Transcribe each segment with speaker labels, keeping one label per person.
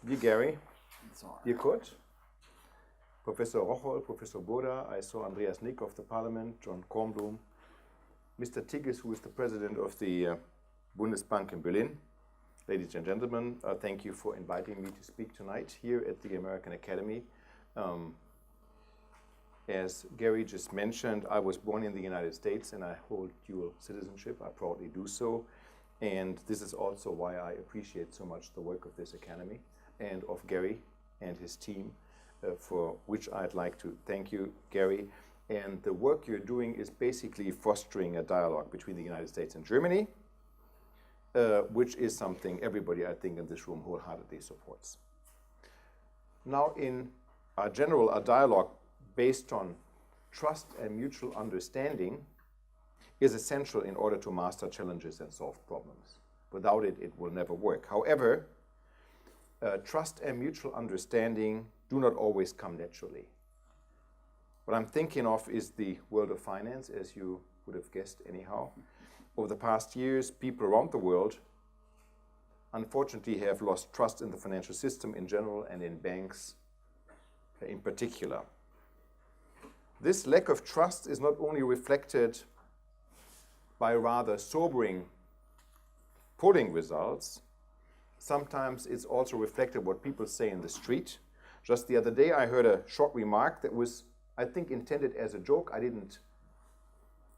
Speaker 1: Dear Gary, dear Kurt, Professor Rocholl, Professor Boda, I saw Andreas Nick of the Parliament, John Kornblum, Mr. Tigges, who is the president of the Bundesbank in Berlin. Ladies and gentlemen, thank you for inviting me to speak tonight here at the American Academy. As Gary just mentioned, I was born in the United States and I hold dual citizenship. I proudly do so. And this is also why I appreciate so much the work of this academy and of Gary and his team, for which I'd like to thank you, Gary. And the work you're doing is basically fostering a dialogue between the United States and Germany, which is something everybody, I think, in this room wholeheartedly supports. Now, in our dialogue based on trust and mutual understanding is essential in order to master challenges and solve problems. Without it, it will never work. However, trust and mutual understanding do not always come naturally. What I'm thinking of is the world of finance, as you would have guessed anyhow. Over the past years, people around the world, unfortunately, have lost trust in the financial system in general and in banks in particular. This lack of trust is not only reflected by rather sobering polling results, sometimes it's also reflected what people say in the street. Just the other day, I heard a short remark that was, I think, intended as a joke. I didn't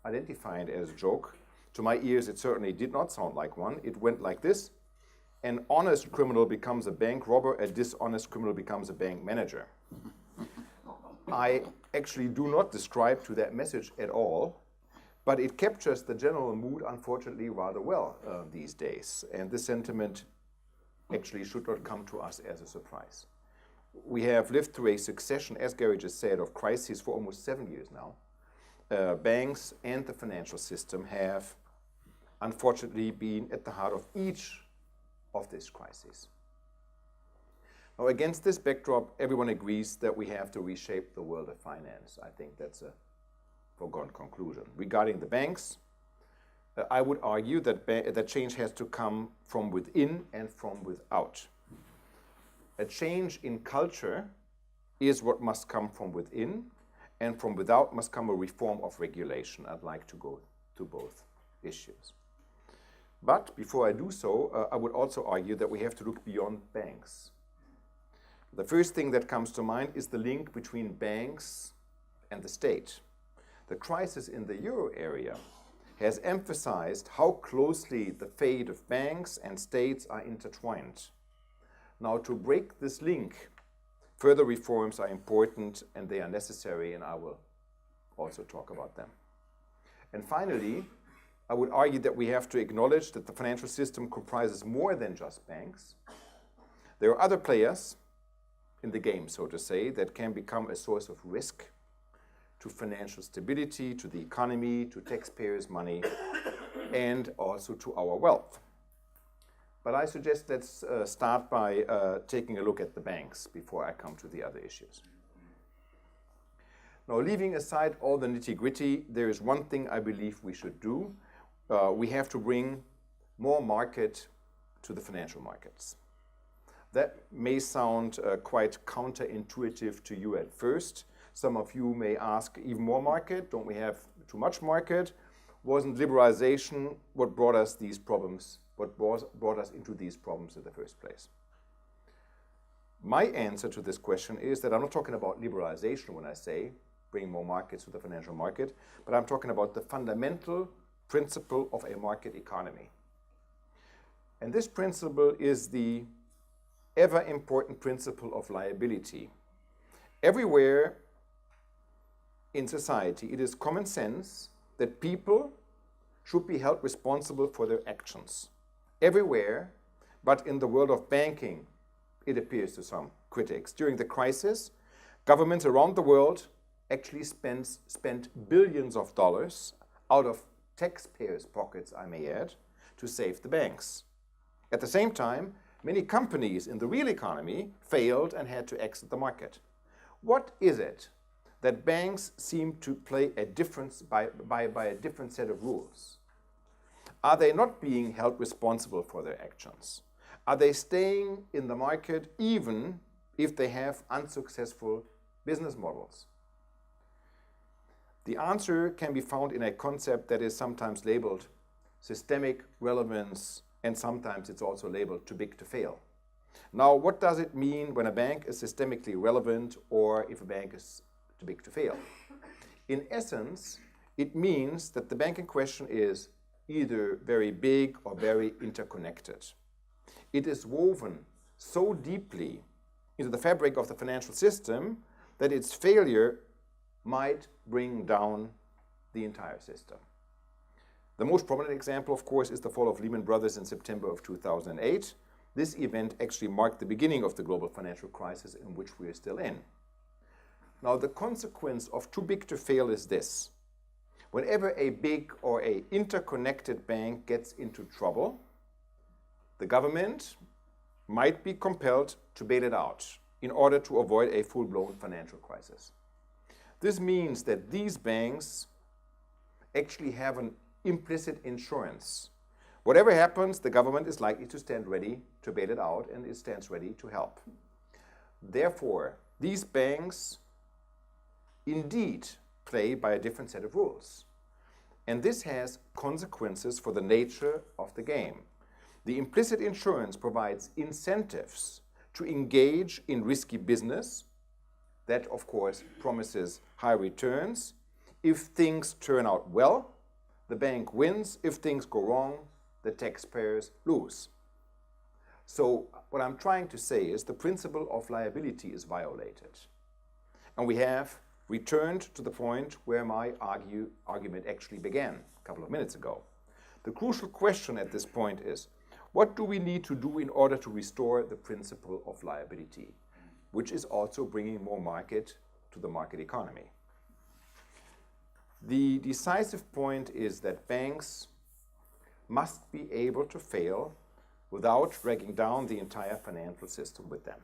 Speaker 1: identify it as a joke. To my ears, it certainly did not sound like one. It went like this: an honest criminal becomes a bank robber, a dishonest criminal becomes a bank manager. I actually do not describe to that message at all, but it captures the general mood, unfortunately, rather well these days. And this sentiment actually should not come to us as a surprise. We have lived through a succession, as Gary just said, of crises for almost 7 years now. Banks and the financial system have, unfortunately, been at the heart of each of these crises. Now, against this backdrop, everyone agrees that we have to reshape the world of finance. I think that's a foregone conclusion. Regarding the banks, I would argue that change has to come from within and from without. A change in culture is what must come from within, and from without must come a reform of regulation. I'd like to go to both issues. But before I do so, I would also argue that we have to look beyond banks. The first thing that comes to mind is the link between banks and the state. The crisis in the euro area has emphasized how closely the fate of banks and states are intertwined. Now, to break this link, further reforms are important and they are necessary, and I will also talk about them. And finally, I would argue that we have to acknowledge that the financial system comprises more than just banks. There are other players in the game, so to say, that can become a source of risk to financial stability, to the economy, to taxpayers' money, and also to our wealth. But I suggest let's start by taking a look at the banks before I come to the other issues. Now, leaving aside all the nitty-gritty, there is one thing I believe we should do. We have to bring more market to the financial markets. That may sound quite counterintuitive to you at first. Some of you may ask, even more market? Don't we have too much market? Wasn't liberalization what brought us these problems, what brought us into these problems in the first place? My answer to this question is that I'm not talking about liberalization when I say bring more markets to the financial market, but I'm talking about the fundamental principle of a market economy. And this principle is the ever important principle of liability. Everywhere in society, it is common sense that people should be held responsible for their actions. Everywhere, but in the world of banking, it appears to some critics. During the crisis, governments around the world actually spent billions of dollars out of taxpayers' pockets, I may add, to save the banks. At the same time, many companies in the real economy failed and had to exit the market. What is it that banks seem to play a difference by a different set of rules? Are they not being held responsible for their actions? Are they staying in the market even if they have unsuccessful business models? The answer can be found in a concept that is sometimes labeled systemic relevance, and sometimes it's also labeled too big to fail. Now, what does it mean when a bank is systemically relevant or if a bank is too big to fail? In essence, it means that the bank in question is either very big or very interconnected. It is woven so deeply into the fabric of the financial system that its failure might bring down the entire system. The most prominent example, of course, is the fall of Lehman Brothers in September of 2008. This event actually marked the beginning of the global financial crisis in which we are still in. Now, the consequence of too big to fail is this. Whenever a big or an interconnected bank gets into trouble, the government might be compelled to bail it out in order to avoid a full-blown financial crisis. This means that these banks actually have an implicit insurance. Whatever happens, the government is likely to stand ready to bail it out, and it stands ready to help. Therefore, these banks indeed play by a different set of rules. And this has consequences for the nature of the game. The implicit insurance provides incentives to engage in risky business. That, of course, promises high returns. If things turn out well, the bank wins. If things go wrong, the taxpayers lose. So what I'm trying to say is the principle of liability is violated. And we have returned to the point where my argument actually began a couple of minutes ago. The crucial question at this point is, what do we need to do in order to restore the principle of liability, which is also bringing more market to the market economy? The decisive point is that banks must be able to fail without dragging down the entire financial system with them.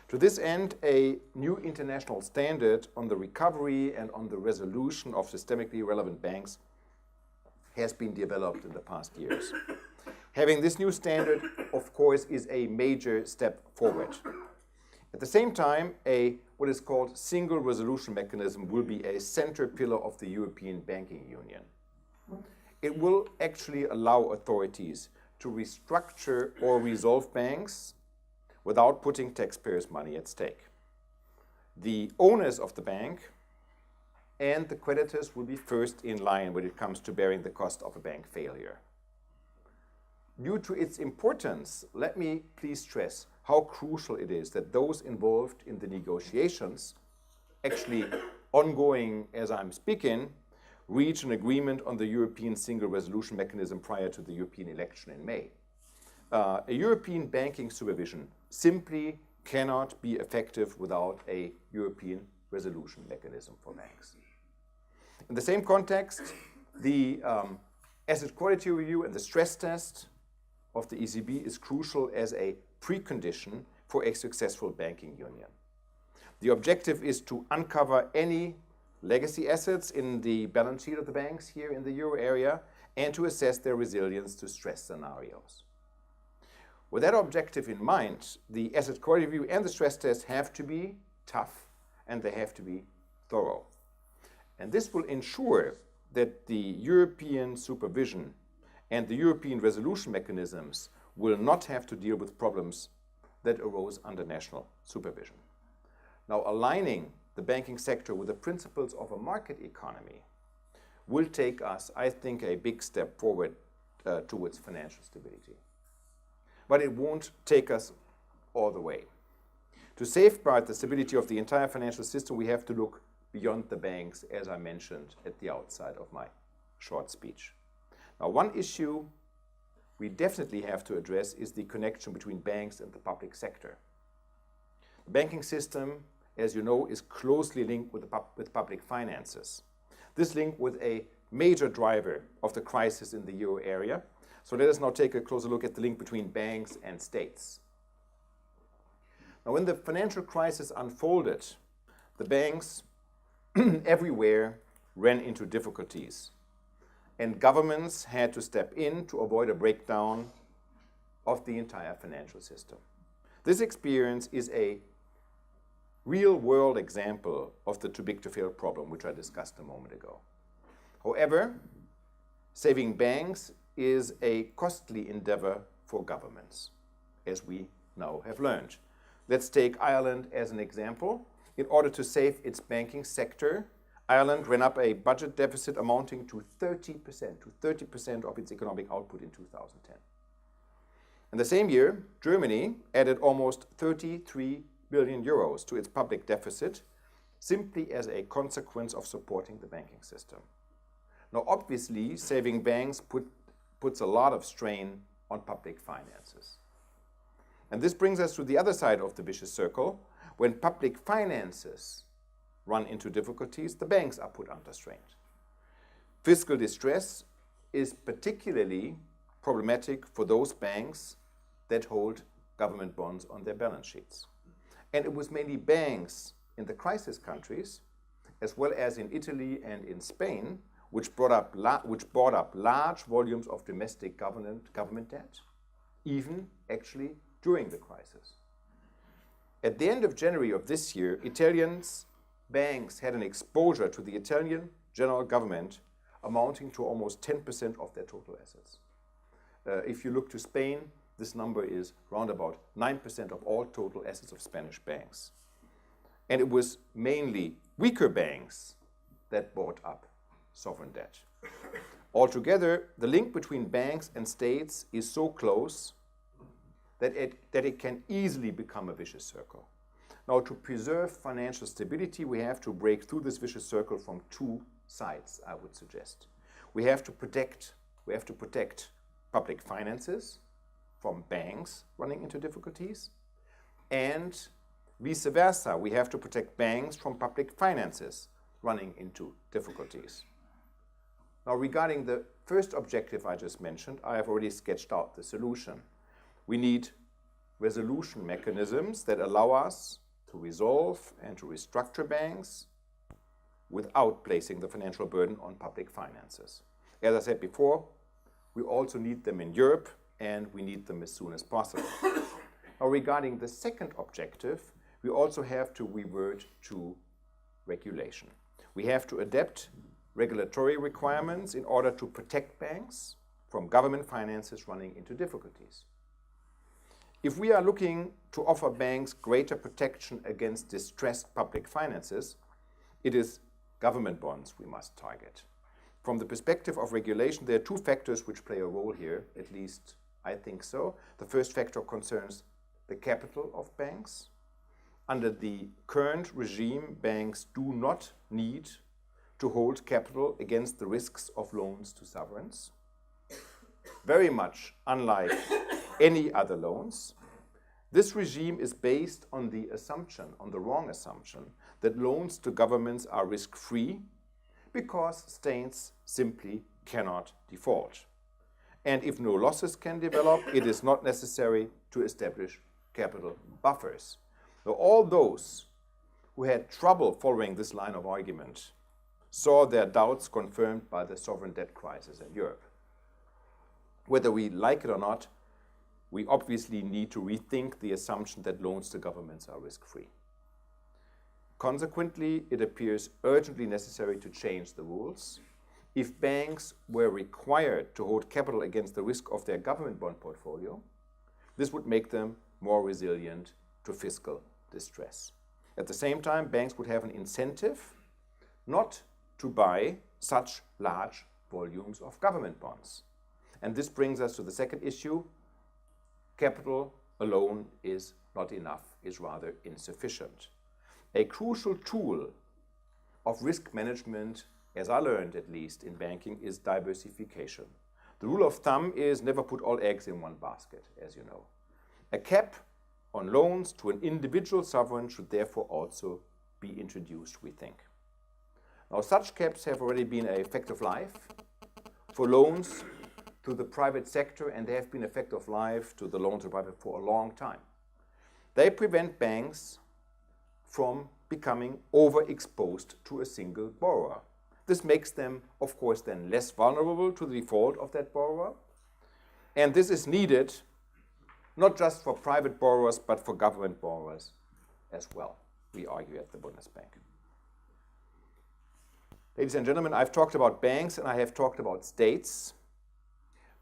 Speaker 1: To this end, a new international standard on the recovery and on the resolution of systemically relevant banks has been developed in the past years. Having this new standard, of course, is a major step forward. At the same time, what is called single resolution mechanism will be a center pillar of the European Banking Union. It will actually allow authorities to restructure or resolve banks without putting taxpayers' money at stake. The owners of the bank and the creditors will be first in line when it comes to bearing the cost of a bank failure. Due to its importance, let me please stress how crucial it is that those involved in the negotiations, actually ongoing as I'm speaking, reach an agreement on the European Single Resolution Mechanism prior to the European election in May. A European banking supervision simply cannot be effective without a European resolution mechanism for banks. In the same context, the asset quality review and the stress test of the ECB is crucial as a precondition for a successful banking union. The objective is to uncover any legacy assets in the balance sheet of the banks here in the euro area and to assess their resilience to stress scenarios. With that objective in mind, the asset quality review and the stress test have to be tough and they have to be thorough. And this will ensure that the European supervision and the European resolution mechanisms will not have to deal with problems that arose under national supervision. Now, aligning the banking sector with the principles of a market economy will take us, I think, a big step forward towards financial stability. But it won't take us all the way. To safeguard the stability of the entire financial system, we have to look beyond the banks, as I mentioned at the outside of my short speech. Now, one issue we definitely have to address is the connection between banks and the public sector. The banking system, as you know, is closely linked with public finances. This link was a major driver of the crisis in the euro area. So let us now take a closer look at the link between banks and states. Now, when the financial crisis unfolded, the banks everywhere ran into difficulties, and governments had to step in to avoid a breakdown of the entire financial system. This experience is a real-world example of the too-big-to-fail problem, which I discussed a moment ago. However, saving banks is a costly endeavor for governments, as we now have learned. Let's take Ireland as an example. In order to save its banking sector, Ireland ran up a budget deficit amounting to 30% of its economic output in 2010. In the same year, Germany added almost 33 billion euros to its public deficit, simply as a consequence of supporting the banking system. Now, obviously, saving banks puts a lot of strain on public finances. And this brings us to the other side of the vicious circle. When public finances run into difficulties, the banks are put under strain. Fiscal distress is particularly problematic for those banks that hold government bonds on their balance sheets. And it was mainly banks in the crisis countries, as well as in Italy and in Spain, which brought up large volumes of domestic government debt, even actually during the crisis. At the end of January of this year, Italians banks had an exposure to the Italian general government amounting to almost 10% of their total assets. If you look to Spain, this number is around about 9% of all total assets of Spanish banks. And it was mainly weaker banks that bought up sovereign debt. Altogether, the link between banks and states is so close that it can easily become a vicious circle. Now, to preserve financial stability, we have to break through this vicious circle from two sides, I would suggest. We have to protect public finances from banks running into difficulties, and vice versa, we have to protect banks from public finances running into difficulties. Now, regarding the first objective I just mentioned, I have already sketched out the solution. We need resolution mechanisms that allow us to resolve and to restructure banks without placing the financial burden on public finances. As I said before, we also need them in Europe, and we need them as soon as possible. Now, regarding the second objective, we also have to revert to regulation. We have to adapt regulatory requirements in order to protect banks from government finances running into difficulties. If we are looking to offer banks greater protection against distressed public finances, it is government bonds we must target. From the perspective of regulation, there are two factors which play a role here, at least I think so. The first factor concerns the capital of banks. Under the current regime, banks do not need to hold capital against the risks of loans to sovereigns. Very much unlike any other loans, this regime is based on the wrong assumption, that loans to governments are risk-free because states simply cannot default. And if no losses can develop, it is not necessary to establish capital buffers. So all those who had trouble following this line of argument saw their doubts confirmed by the sovereign debt crisis in Europe. Whether we like it or not, we obviously need to rethink the assumption that loans to governments are risk-free. Consequently, it appears urgently necessary to change the rules. If banks were required to hold capital against the risk of their government bond portfolio, this would make them more resilient to fiscal distress. At the same time, banks would have an incentive not to buy such large volumes of government bonds. And this brings us to the second issue. Capital alone is not enough, is rather insufficient. A crucial tool of risk management, as I learned at least in banking, is diversification. The rule of thumb is never put all eggs in one basket, as you know. A cap on loans to an individual sovereign should therefore also be introduced, we think. Now, such caps have already been a fact of life for loans to the private sector, and they have been a fact of life to the loans to private for a long time. They prevent banks from becoming overexposed to a single borrower. This makes them, of course, then less vulnerable to the default of that borrower. And this is needed not just for private borrowers, but for government borrowers as well, we argue at the Bundesbank. Ladies and gentlemen, I've talked about banks and I have talked about states,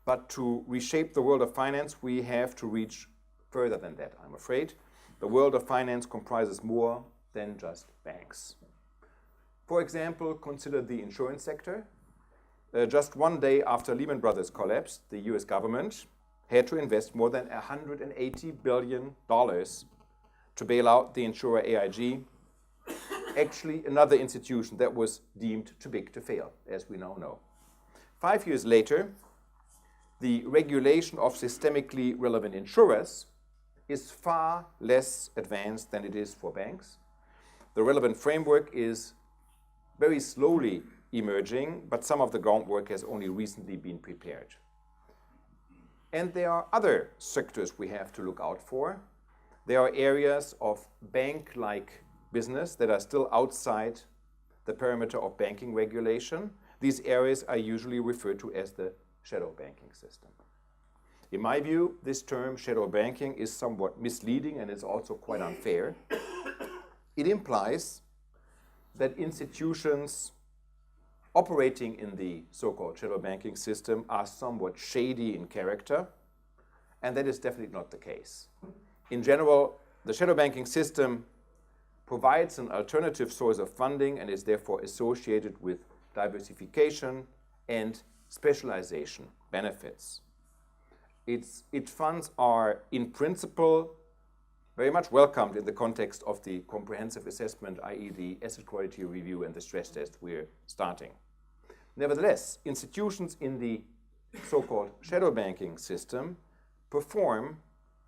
Speaker 1: but to reshape the world of finance, we have to reach further than that, I'm afraid. The world of finance comprises more than just banks. For example, consider the insurance sector. Just one day after Lehman Brothers collapsed, the US government had to invest more than $180 billion to bail out the insurer AIG, actually another institution that was deemed too big to fail, as we now know. 5 years later, the regulation of systemically relevant insurers is far less advanced than it is for banks. The relevant framework is very slowly emerging, but some of the groundwork has only recently been prepared. And there are other sectors we have to look out for. There are areas of bank-like business that are still outside the perimeter of banking regulation. These areas are usually referred to as the shadow banking system. In my view, this term, shadow banking, is somewhat misleading and is also quite unfair. It implies that institutions operating in the so-called shadow banking system are somewhat shady in character, and that is definitely not the case. In general, the shadow banking system provides an alternative source of funding and is therefore associated with diversification and specialization benefits. Its funds are, in principle, very much welcomed in the context of the comprehensive assessment, i.e. the asset quality review and the stress test we're starting. Nevertheless, institutions in the so-called shadow banking system perform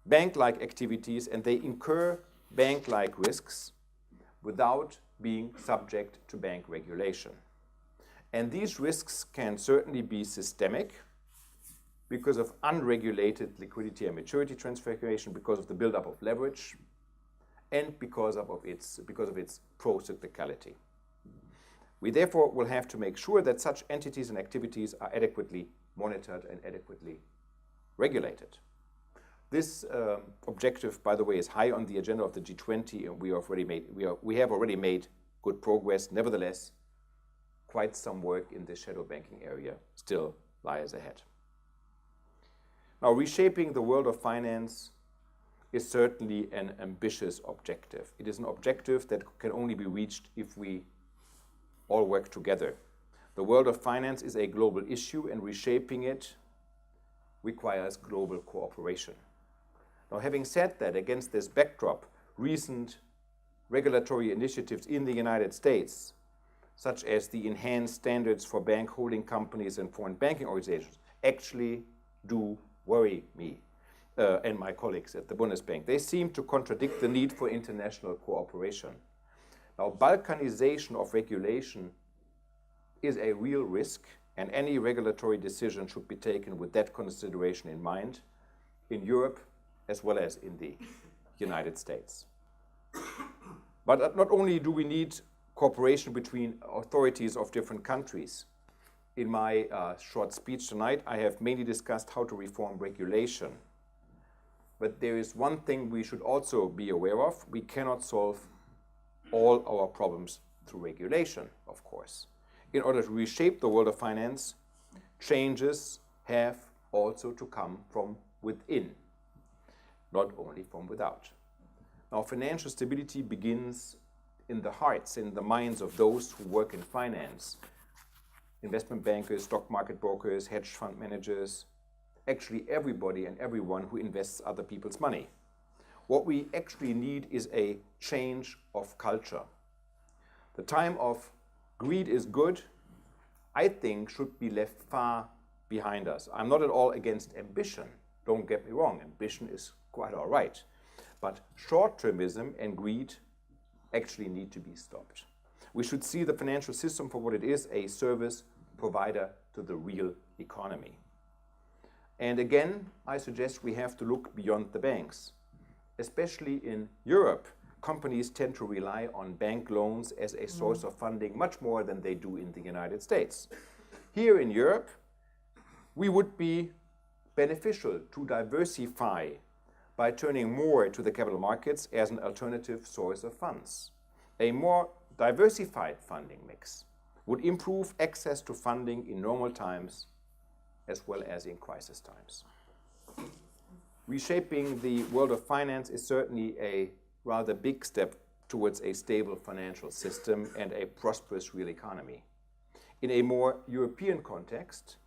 Speaker 1: bank-like activities and they incur bank-like risks without being subject to bank regulation. And these risks can certainly be systemic because of unregulated liquidity and maturity transformation, because of the buildup of leverage, and because of its pro-cyclicality. We therefore will have to make sure that such entities and activities are adequately monitored and adequately regulated. This objective, by the way, is high on the agenda of the G20, and we have already made good progress. Nevertheless, quite some work in the shadow banking area still lies ahead. Now, reshaping the world of finance is certainly an ambitious objective. It is an objective that can only be reached if we all work together. The world of finance is a global issue, and reshaping it requires global cooperation. Now, having said that, against this backdrop, recent regulatory initiatives in the United States, such as the enhanced standards for bank holding companies and foreign banking organizations, actually do worry me and my colleagues at the Bundesbank. They seem to contradict the need for international cooperation. Now, balkanization of regulation is a real risk, and any regulatory decision should be taken with that consideration in mind in Europe as well as in the United States. But not only do we need cooperation between authorities of different countries. In my short speech tonight, I have mainly discussed how to reform regulation. But there is one thing we should also be aware of. We cannot solve all our problems through regulation, of course. In order to reshape the world of finance, changes have also to come from within, not only from without. Now, financial stability begins in the hearts, in the minds of those who work in finance. Investment bankers, stock market brokers, hedge fund managers, actually everybody and everyone who invests other people's money. What we actually need is a change of culture. The time of greed is good, I think, should be left far behind us. I'm not at all against ambition. Don't get me wrong, ambition is quite all right. But short-termism and greed actually need to be stopped. We should see the financial system for what it is, a service provider to the real economy. And again, I suggest we have to look beyond the banks. Especially in Europe, companies tend to rely on bank loans as a source of funding much more than they do in the United States. Here in Europe, we would be beneficial to diversify by turning more to the capital markets as an alternative source of funds. A more diversified funding mix would improve access to funding in normal times as well as in crisis times. Reshaping the world of finance is certainly a rather big step towards a stable financial system and a prosperous real economy. In a more European context,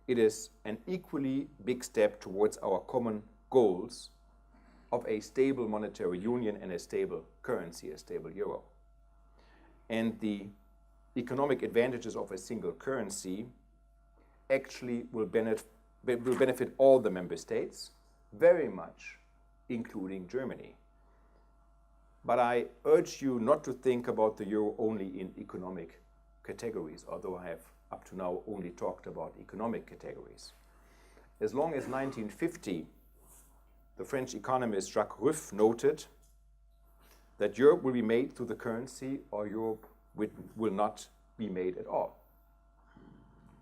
Speaker 1: it is an equally big step towards our common goals of a stable monetary union and a stable currency, a stable euro. And the economic advantages of a single currency actually will benefit all the member states, very much including Germany. But I urge you not to think about the euro only in economic categories, although I have up to now only talked about economic categories. As long as 1950, the French economist Jacques Rueff noted that Europe will be made through the currency or Europe will not be made at all.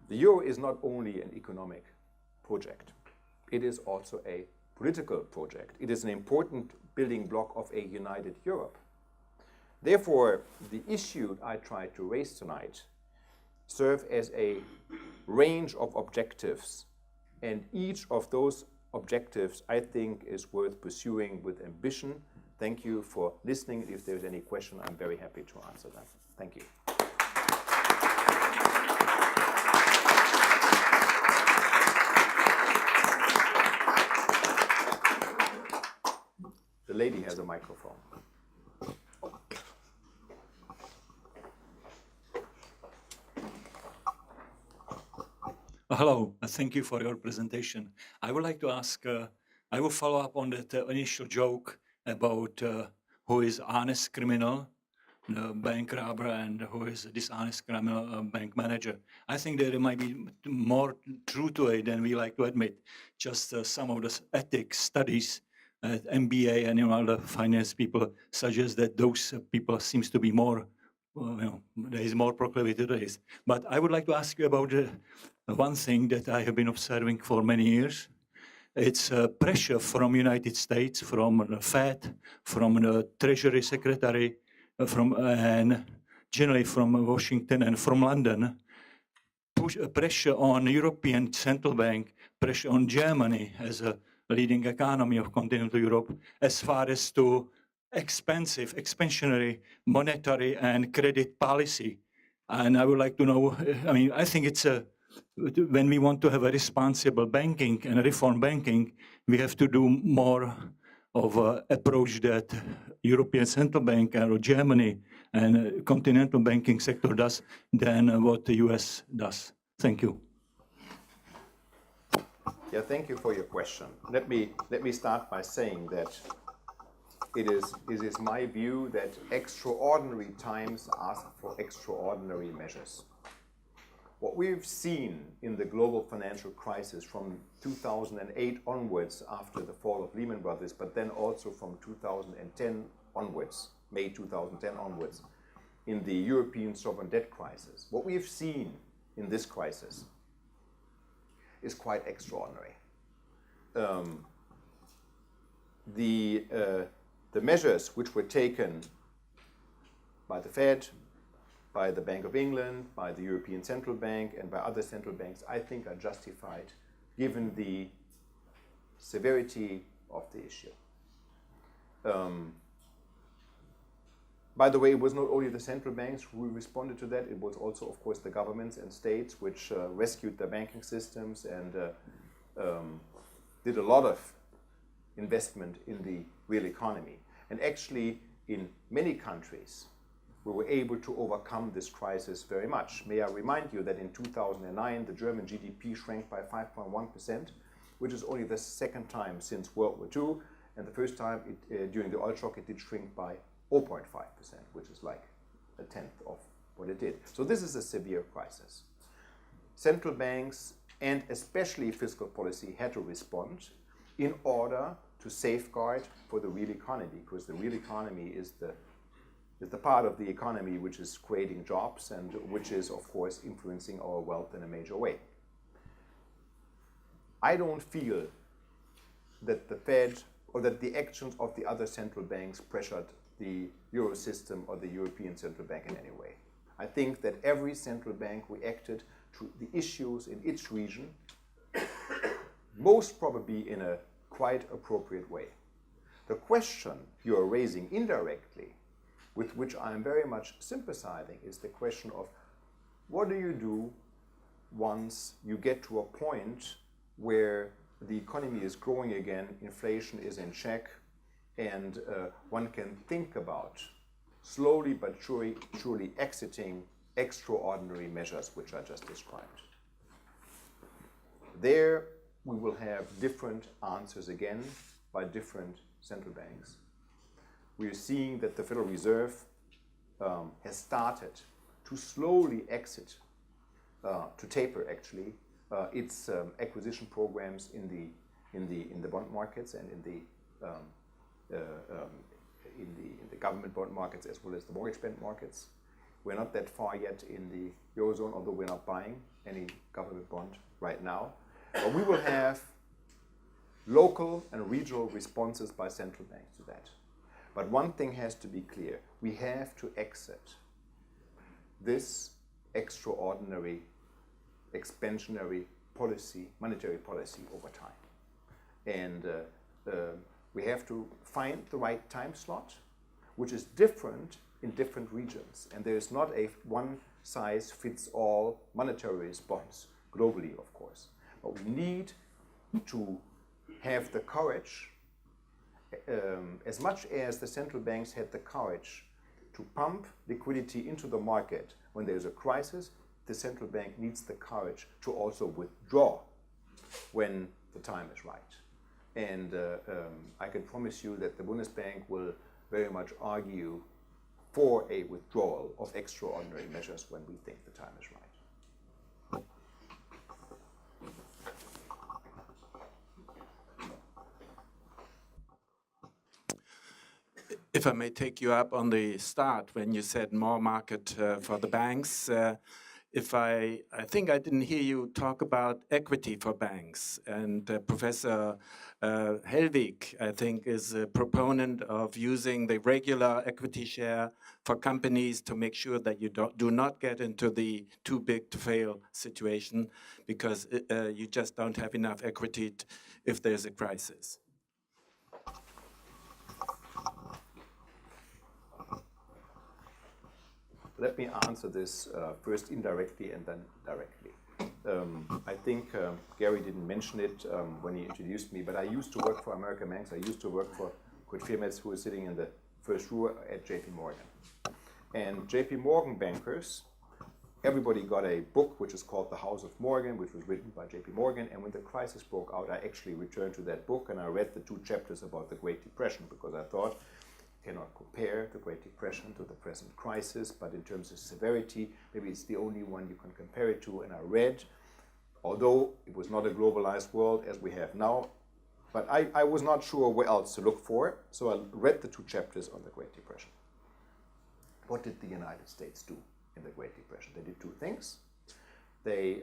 Speaker 1: The euro is not only an economic project, it is also a political project. It is an important building block of a united Europe. Therefore, the issue I tried to raise tonight serve as a range of objectives, and each of those objectives I think is worth pursuing with ambition. Thank you for listening. If there's any question, I'm very happy to answer them. Thank you. The lady has a microphone.
Speaker 2: Hello, thank you for your presentation. I would like to ask, I will follow up on that initial joke about who is honest criminal, the bank robber, and who is a dishonest criminal, bank manager. I think there might be more truth to it than we like to admit. Just some of the ethics studies at MBA and other finance people suggest that those people seems to be more, there is more proclivity to this. But I would like to ask you about one thing that I have been observing for many years. It's pressure from United States, from the Fed, from the Treasury Secretary, and generally from Washington and from London. Pressure on European Central Bank, pressure on Germany as a leading economy of continental Europe, as far as to expansionary monetary and credit policy. And I would like to know, I think it's when we want to have a responsible banking and reform banking, we have to do more of an approach that European Central Bank or Germany and continental banking sector does than what the US does. Thank you.
Speaker 1: Yeah, thank you for your question. Let me start by saying that it is my view that extraordinary times ask for extraordinary measures. What we've seen in the global financial crisis from 2008 onwards after the fall of Lehman Brothers, but then also from 2010 onwards, May 2010 onwards, in the European sovereign debt crisis, what we've seen in this crisis is quite extraordinary. The measures which were taken by the Fed, by the Bank of England, by the European Central Bank, and by other central banks, I think are justified given the severity of the issue. By the way, it was not only the central banks who responded to that, it was also, of course, the governments and states which rescued their banking systems and did a lot of investment in the real economy. And actually, in many countries, we were able to overcome this crisis very much. May I remind you that in 2009, the German GDP shrank by 5.1%, which is only the second time since World War II, and the first time during the oil shock it did shrink by 0.5%, which is like a tenth of what it did. So this is a severe crisis. Central banks and especially fiscal policy had to respond in order to safeguard for the real economy, because the real economy is the part of the economy which is creating jobs and which is, of course, influencing our wealth in a major way. I don't feel that the Fed or that the actions of the other central banks pressured the Euro system or the European Central Bank in any way. I think that every central bank reacted to the issues in its region, most probably in a quite appropriate way. The question you are raising indirectly, with which I am very much sympathizing, is the question of what do you do once you get to a point where the economy is growing again, inflation is in check, and one can think about slowly but surely exiting extraordinary measures which I just described. There we will have different answers again by different central banks. We are seeing that the Federal Reserve has started to slowly exit, to taper actually, its acquisition programs in the bond markets and in the government bond markets as well as the mortgage bond markets. We're not that far yet in the Eurozone, although we're not buying any government bond right now. But we will have local and regional responses by central banks to that. But one thing has to be clear. We have to exit this extraordinary, expansionary policy, monetary policy over time. And we have to find the right time slot, which is different in different regions. And there is not a one-size-fits-all monetary response globally, of course. But we need to have the courage, as much as the central banks had the courage to pump liquidity into the market when there's a crisis, the central bank needs the courage to also withdraw when the time is right. And I can promise you that the Bundesbank will very much argue for a withdrawal of extraordinary measures when we think the time is right.
Speaker 3: If I may take you up on the start when you said more market for the banks, I think I didn't hear you talk about equity for banks. And Professor Hellwig, I think, is a proponent of using the regular equity share for companies to make sure that you do not get into the too big to fail situation because you just don't have enough equity if there's a crisis.
Speaker 1: Let me answer this first indirectly and then directly. I think Gary didn't mention it when he introduced me, but I used to work for American banks. I used to work for Kurt Firmetz, who was sitting in the first row at JP Morgan. And JP Morgan bankers, everybody got a book which is called The House of Morgan, which was written by JP Morgan. And when the crisis broke out, I actually returned to that book and I read the 2 chapters about the Great Depression because I thought, cannot compare the Great Depression to the present crisis, but in terms of severity, maybe it's the only one you can compare it to. And I read, although it was not a globalized world as we have now, but I was not sure where else to look for it, so I read the 2 chapters on the Great Depression. What did the United States do in the Great Depression? They did 2 things. They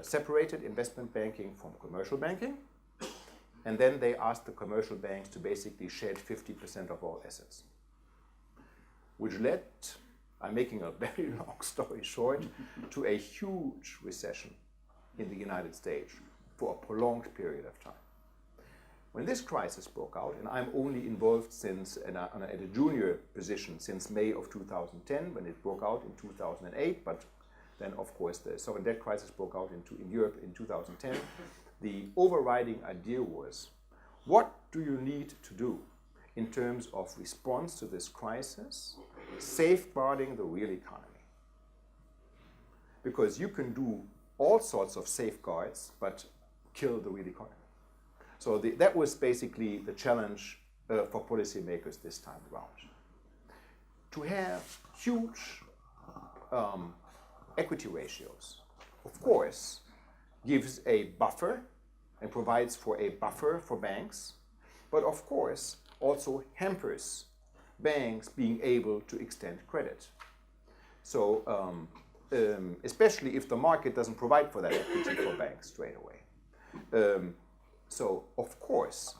Speaker 1: separated investment banking from commercial banking, and then they asked the commercial banks to basically shed 50% of all assets, which led, I'm making a very long story short, to a huge recession in the United States for a prolonged period of time. When this crisis broke out, and I'm only involved since, at a junior position since May of 2010, when it broke out in 2008, but then of course the sovereign debt crisis broke out in Europe in 2010, the overriding idea was, what do you need to do in terms of response to this crisis, safeguarding the real economy? Because you can do all sorts of safeguards, but kill the real economy. So that was basically the challenge for policymakers this time around. To have huge equity ratios, of course, gives a buffer and provides for a buffer for banks, but of course also hampers banks being able to extend credit. So especially if the market doesn't provide for that equity for banks straight away. So of course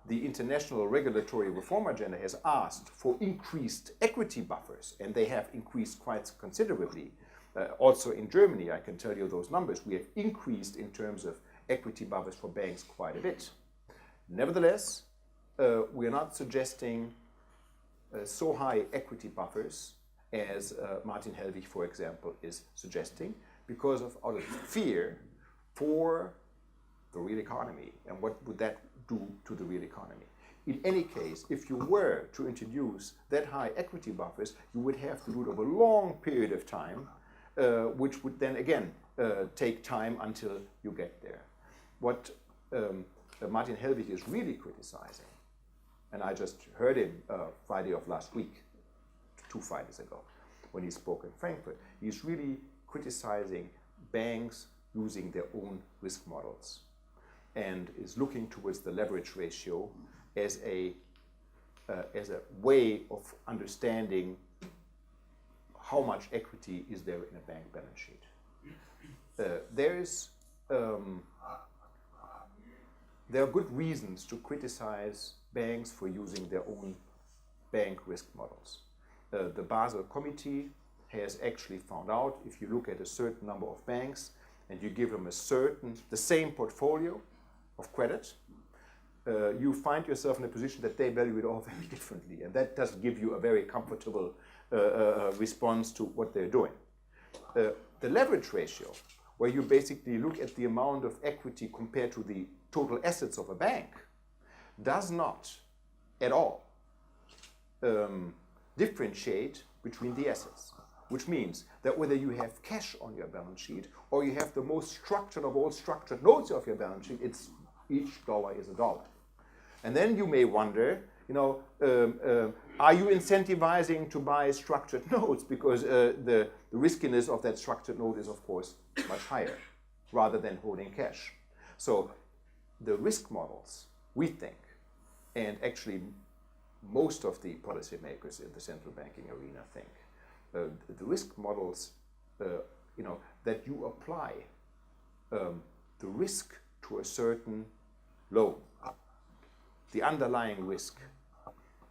Speaker 1: the international regulatory reform agenda has asked for increased equity buffers, and they have increased quite considerably. Also in Germany, I can tell you those numbers, we have increased in terms of equity buffers for banks quite a bit. Nevertheless, we are not suggesting so high equity buffers as Martin Hellwig, for example, is suggesting, because of out of fear for the real economy. And what would that do to the real economy? In any case, if you were to introduce that high equity buffers, you would have to do it over a long period of time, which would then again take time until you get there. What Martin Hellwig is really criticizing, and I just heard him Friday of last week, 2 Fridays ago, when he spoke in Frankfurt, he's really criticizing banks using their own risk models and is looking towards the leverage ratio as a way of understanding how much equity is there in a bank balance sheet. There are good reasons to criticize banks for using their own bank risk models. The Basel Committee has actually found out, if you look at a certain number of banks and you give them the same portfolio of credit, you find yourself in a position that they value it all very differently, and that doesn't give you a very comfortable response to what they're doing. The leverage ratio, where you basically look at the amount of equity compared to the total assets of a bank, does not at all differentiate between the assets, which means that whether you have cash on your balance sheet or you have the most structured of all structured notes of your balance sheet, each dollar is a dollar. And then you may wonder, are you incentivizing to buy structured notes? Because the riskiness of that structured note is, of course, much higher, rather than holding cash. So the risk models, we think, and actually most of the policymakers in the central banking arena think, the risk models, that you apply the risk to a certain loan, the underlying risk,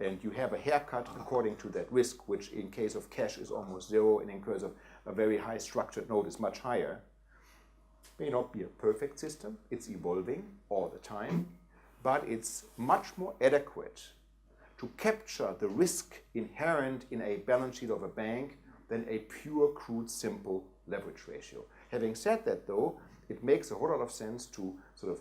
Speaker 1: and you have a haircut according to that risk, which in case of cash is almost zero, and in case of a very high structured note is much higher. May not be a perfect system, it's evolving all the time, but it's much more adequate to capture the risk inherent in a balance sheet of a bank than a pure, crude, simple leverage ratio. Having said that, though, it makes a whole lot of sense to sort of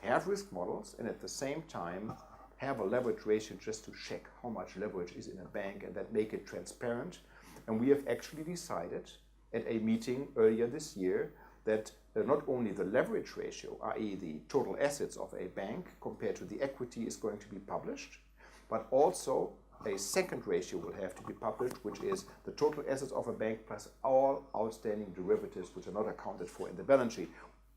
Speaker 1: have risk models and at the same time have a leverage ratio just to check how much leverage is in a bank and that make it transparent. And we have actually decided at a meeting earlier this year that not only the leverage ratio, i.e. the total assets of a bank compared to the equity, is going to be published, but also a second ratio will have to be published, which is the total assets of a bank plus all outstanding derivatives which are not accounted for in the balance sheet,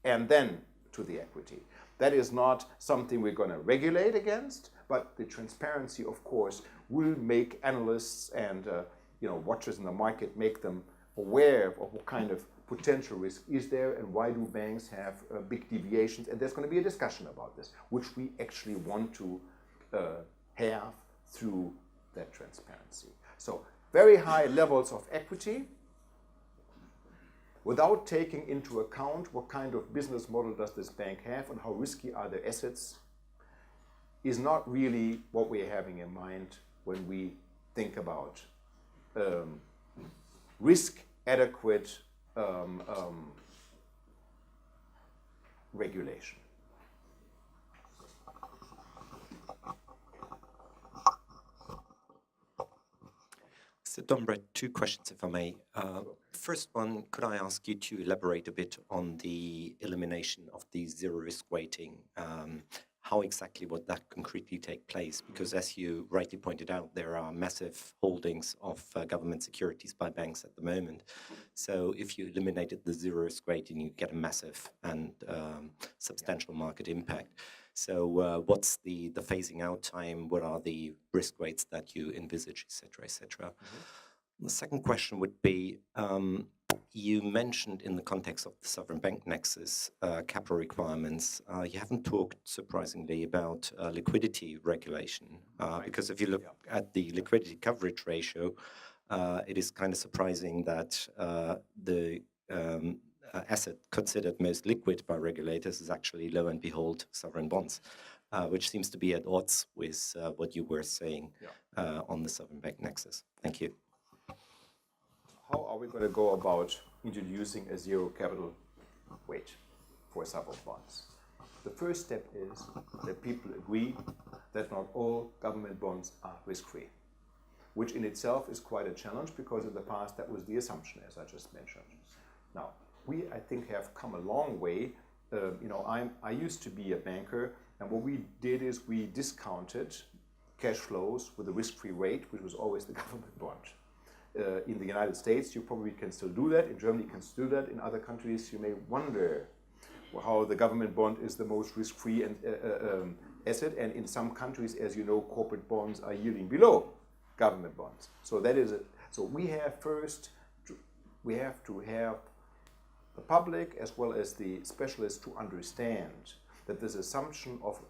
Speaker 1: and then to the equity. That is not something we're going to regulate against, but the transparency, of course, will make analysts and watchers in the market, make them aware of what kind of potential risk is there and why do banks have big deviations. And there's going to be a discussion about this, which we actually want to have through that transparency. So very high levels of equity without taking into account what kind of business model does this bank have and how risky are their assets is not really what we're having in mind when we think about risk adequate regulation.
Speaker 4: Mr. Dombret, 2 questions, if I may. First one, could I ask you to elaborate a bit on the elimination of the zero risk weighting? How exactly would that concretely take place? Because as you rightly pointed out, there are massive holdings of government securities by banks at the moment. So if you eliminated the zero risk weighting, you get a massive and substantial market impact. So what's the phasing out time? What are the risk weights that you envisage, et cetera, et cetera? The second question would be, you mentioned in the context of the sovereign bank nexus capital requirements, you haven't talked, surprisingly, about liquidity regulation. Because if you look at the liquidity coverage ratio, it is kind of surprising that the asset considered most liquid by regulators is actually, lo and behold, sovereign bonds, which seems to be at odds with what you were saying on the sovereign bank nexus. Thank you.
Speaker 1: How are we going to go about introducing a zero capital weight for sovereign bonds? The first step is that people agree that not all government bonds are risk-free, which in itself is quite a challenge because in the past that was the assumption, as I just mentioned. Now, we, I think, have come a long way. I used to be a banker, and what we did is we discounted cash flows with a risk-free rate, which was always the government bond. In the United States, you probably can still do that. In Germany, you can still do that. In other countries, you may wonder how the government bond is the most risk-free asset. And in some countries, as you know, corporate bonds are yielding below government bonds. So that is so we have to have the public as well as the specialists to understand that this assumption of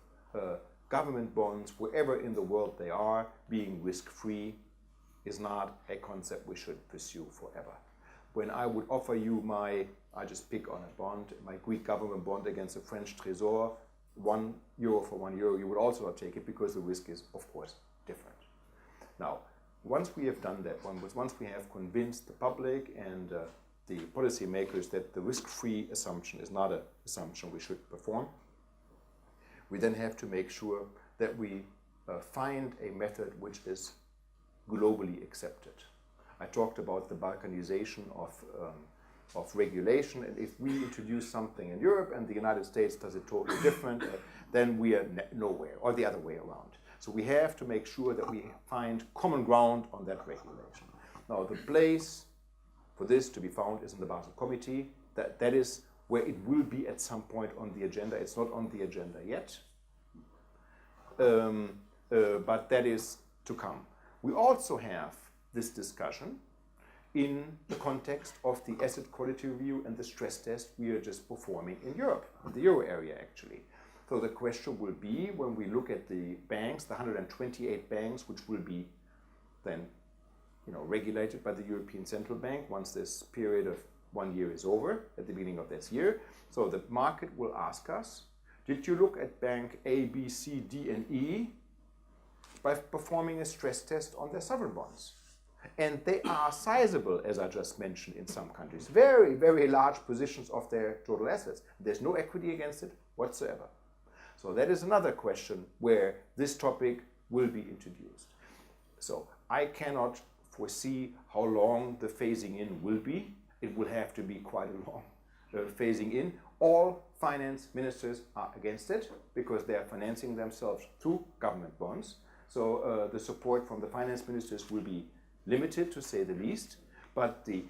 Speaker 1: government bonds, wherever in the world they are, being risk-free, is not a concept we should pursue forever. When I would offer you I just pick on a bond, my Greek government bond against the French Trésor, €1 for €1, you would also not take it because the risk is, of course, different. Now, once we have done that, once we have convinced the public and the policymakers that the risk-free assumption is not an assumption we should perform, we then have to make sure that we find a method which is globally accepted. I talked about the balkanization of regulation, and if we introduce something in Europe and the United States does it totally different, then we are nowhere, or the other way around. So we have to make sure that we find common ground on that regulation. Now, the place for this to be found is in the Basel Committee. That is where it will be at some point on the agenda. It's not on the agenda yet, but that is to come. We also have this discussion in the context of the asset quality review and the stress test we are just performing in Europe, in the euro area actually. So the question will be, when we look at the banks, the 128 banks, which will be then regulated by the European Central Bank once this period of 1 year is over, at the beginning of this year. So the market will ask us, did you look at bank A, B, C, D, and E by performing a stress test on their sovereign bonds? And they are sizable, as I just mentioned, in some countries. Very, very large positions of their total assets. There's no equity against it whatsoever. So that is another question where this topic will be introduced. So I cannot foresee how long the phasing in will be. It will have to be quite a long phasing in. All finance ministers are against it because they are financing themselves through government bonds. So the support from the finance ministers will be limited, to say the least. But the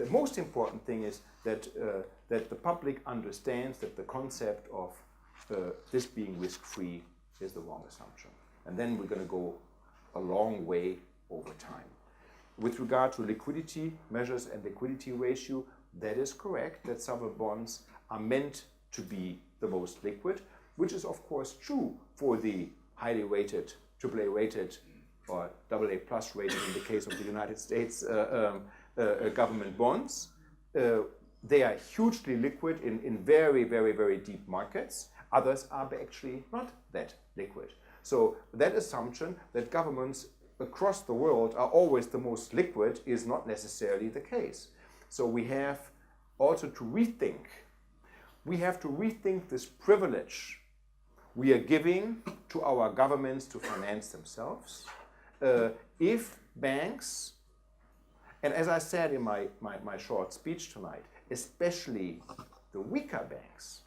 Speaker 1: most important thing is that the public understands that the concept of this being risk-free is the wrong assumption. And then we're going to go a long way over time. With regard to liquidity measures and liquidity ratio, that is correct, that sovereign bonds are meant to be the most liquid, which is of course true for the highly rated, AAA rated or AA plus rated in the case of the United States government bonds. They are hugely liquid in very, very, very deep markets. Others are actually not that liquid. So that assumption that governments across the world are always the most liquid is not necessarily the case. So we have also to rethink. We have to rethink this privilege we are giving to our governments to finance themselves. If banks, and as I said in my short speech tonight, especially the weaker banks,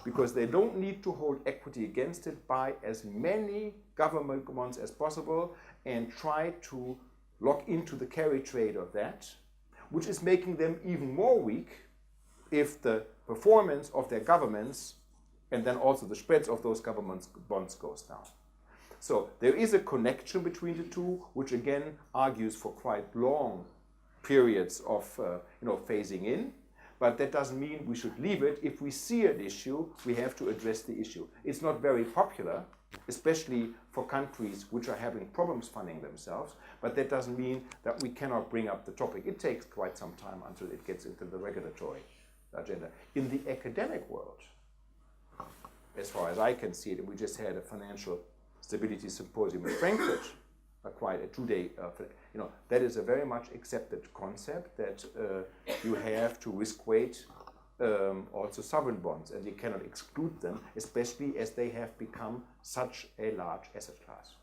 Speaker 1: because they don't need to hold equity against it, buy as many government bonds as possible and try to lock into the carry trade of that, which is making them even more weak if the performance of their governments and then also the spreads of those government bonds goes down. So there is a connection between the two, which again argues for quite long periods of phasing in. But that doesn't mean we should leave it. If we see an issue, we have to address the issue. It's not very popular, especially for countries which are having problems funding themselves, but that doesn't mean that we cannot bring up the topic. It takes quite some time until it gets into the regulatory agenda. In the academic world, as far as I can see it, and we just had a financial stability symposium in Frankfurt, quite a two-day, that is a very much accepted concept that you have to risk weight also sovereign bonds, and you cannot exclude them, especially as they have become such a large asset class.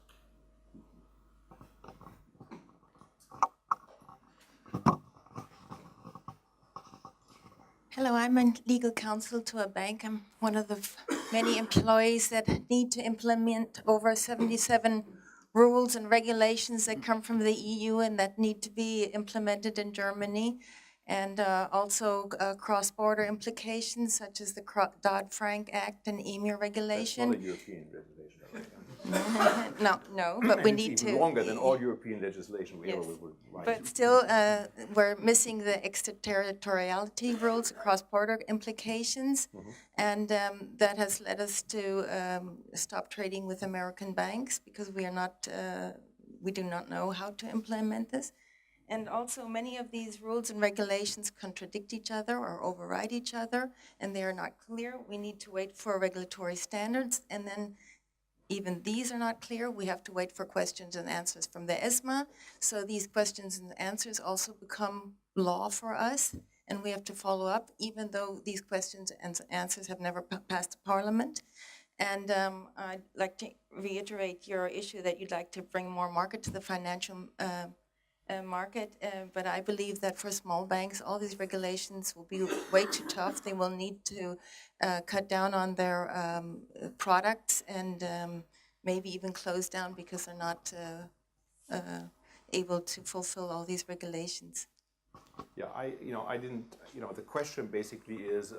Speaker 5: Hello, I'm a legal counsel to a bank. I'm one of the many employees that need to implement over 77 rules and regulations that come from the EU and that need to be implemented in Germany, and also cross-border implications such as the Dodd-Frank Act and EMIR regulation.
Speaker 1: That's not a European legislation.
Speaker 5: No, but we need
Speaker 1: it's
Speaker 5: to.
Speaker 1: even longer than all European legislation we
Speaker 5: Yes.
Speaker 1: ever would write.
Speaker 5: But still, we're missing the extraterritoriality rules, cross-border implications, and that has led us to stop trading with American banks because we do not know how to implement this. And also, many of these rules and regulations contradict each other or override each other, and they are not clear. We need to wait for regulatory standards, and then even these are not clear. We have to wait for questions and answers from the ESMA. So these questions and answers also become law for us, and we have to follow up, even though these questions and answers have never passed Parliament. And I'd like to reiterate your issue that you'd like to bring more market to the financial market, but I believe that for small banks, all these regulations will be way too tough. They will need to cut down on their products and maybe even close down because they're not able to fulfill all these regulations.
Speaker 1: Yeah, I didn't. The question basically is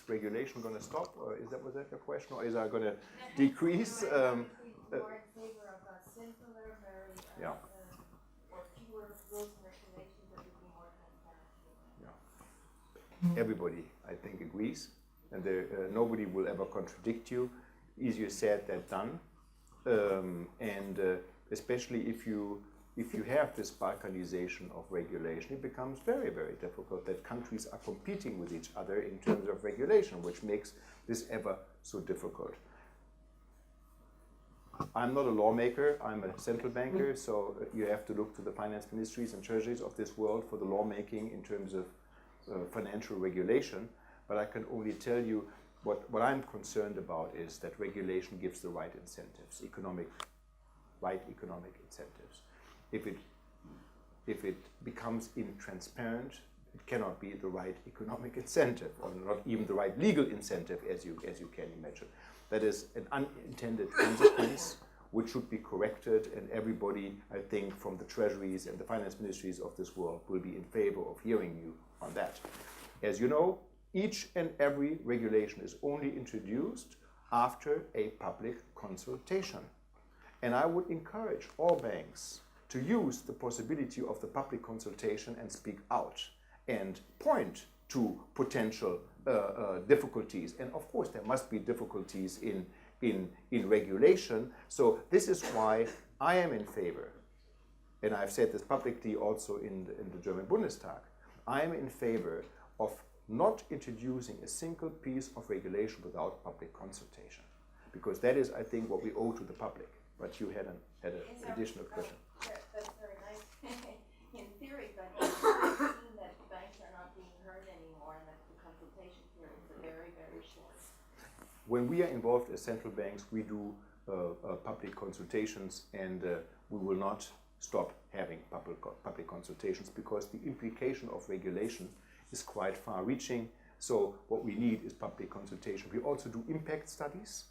Speaker 1: regulation going to stop, or was that your question, or is that going to decrease?
Speaker 5: More in favor of a simpler, very
Speaker 1: Yeah.
Speaker 5: or fewer rules and regulations that would be more transparent.
Speaker 1: Yeah. Everybody, I think, agrees, and nobody will ever contradict you. Easier said than done, and especially if you have this balkanization of regulation, it becomes very, very difficult that countries are competing with each other in terms of regulation, which makes this ever so difficult. I'm not a lawmaker, I'm a central banker, so you have to look to the finance ministries and treasuries of this world for the lawmaking in terms of financial regulation. But I can only tell you what I'm concerned about is that regulation gives the right incentives, economic incentives. If it becomes intransparent, it cannot be the right economic incentive, or not even the right legal incentive, as you can imagine. That is an unintended consequence which should be corrected, and everybody, I think, from the treasuries and the finance ministries of this world will be in favor of hearing you on that. As you know, each and every regulation is only introduced after a public consultation. And I would encourage all banks to use the possibility of the public consultation and speak out and point to potential difficulties. And of course, there must be difficulties in regulation. So this is why I am in favor, and I've said this publicly also in the German Bundestag, I am in favor of not introducing a single piece of regulation without public consultation, because that is, I think, what we owe to the public. But you had an additional question.
Speaker 5: That's very nice in theory, but it seems that banks are not being heard anymore, and that the consultation periods are very, very short.
Speaker 1: When we are involved as central banks, we do public consultations, and we will not stop having public consultations, because the implication of regulation is quite far-reaching. So what we need is public consultation. We also do impact studies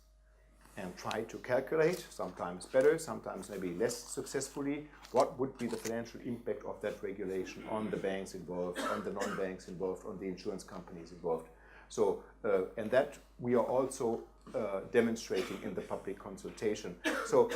Speaker 1: and try to calculate, sometimes better, sometimes maybe less successfully, what would be the financial impact of that regulation on the banks involved, on the non-banks involved, on the insurance companies involved. So, and that we are also demonstrating in the public consultation. So,